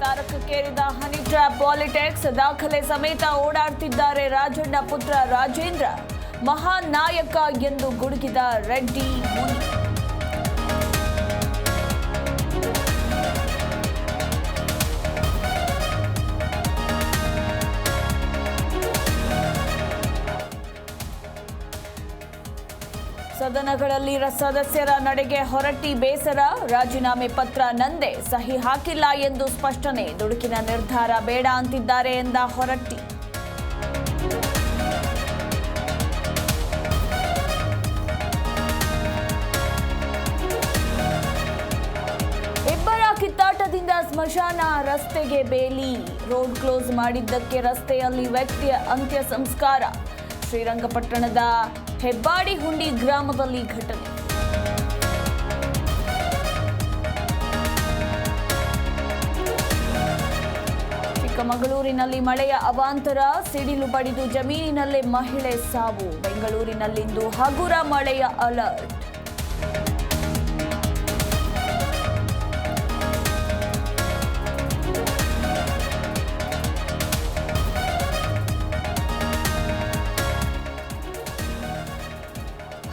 ತಾರಕಕ್ಕೇರಿದ honey trap politics. ದಾಖಲೆ ಸಮೇತ ಓಡಾಡ್ತಿದ್ದಾರೆ ರಾಜಣ್ಣ ಪುತ್ರ ರಾಜೇಂದ್ರ. ಮಹಾನ್ ನಾಯಕ ಎಂದು ಗುಡುಗಿದ ರೆಡ್ಡಿ ಮುನಿ. ಸದನಗಳಲ್ಲಿ ಸದಸ್ಯರ ನಡೆಗೆ ಹೊರಟ್ಟಿ ಬೇಸರ. ರಾಜೀನಾಮೆ ಪತ್ರ ನಂದೇ, ಸಹಿ ಹಾಕಿಲ್ಲ ಎಂದು ಸ್ಪಷ್ಟನೆ. ದುಡುಕಿನ ನಿರ್ಧಾರ ಬೇಡ ಅಂತಿದ್ದಾರೆ ಎಂದ ಹೊರಟ್ಟಿ. ಇಬ್ಬರ ಕಿತ್ತಾಟದಿಂದ ಸ್ಮಶಾನ, ರಸ್ತೆಗೆ ಬೇಲಿ. ರೋಡ್ ಕ್ಲೋಸ್ ಮಾಡಿದ್ದಕ್ಕೆ ರಸ್ತೆಯಲ್ಲಿ ವ್ಯಕ್ತಿಯ ಅಂತ್ಯ ಸಂಸ್ಕಾರ. ಶ್ರೀರಂಗಪಟ್ಟಣದ ಹೆಬ್ಬಾಡಿಹುಂಡಿ ಗ್ರಾಮದಲ್ಲಿ ಘಟನೆ. ಚಿಕ್ಕಮಗಳೂರಿನಲ್ಲಿ ಮಳೆಯ ಅವಾಂತರ. ಸಿಡಿಲು ಬಡಿದು ಜಮೀನಿನಲ್ಲೇ ಮಹಿಳೆ ಸಾವು. ಬೆಂಗಳೂರಿನಲ್ಲಿಂದು ಹಗುರ ಮಳೆಯ ಅಲರ್ಟ್.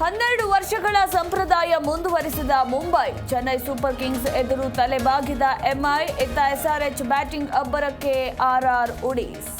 ಹನ್ನೆರಡು ವರ್ಷಗಳ ಸಂಪ್ರದಾಯ ಮುಂದುವರಿಸಿದ ಮುಂಬೈ. ಚೆನ್ನೈ ಸೂಪರ್ ಕಿಂಗ್ಸ್ ಎದುರು ತಲೆಬಾಗಿದ ಎಂಐ. ಇತ್ತ ಎಸ್ಆರ್ಎಚ್ ಬ್ಯಾಟಿಂಗ್ ಅಬ್ಬರಕ್ಕೆ ಆರ್ಆರ್ ಉಡೀಸ್.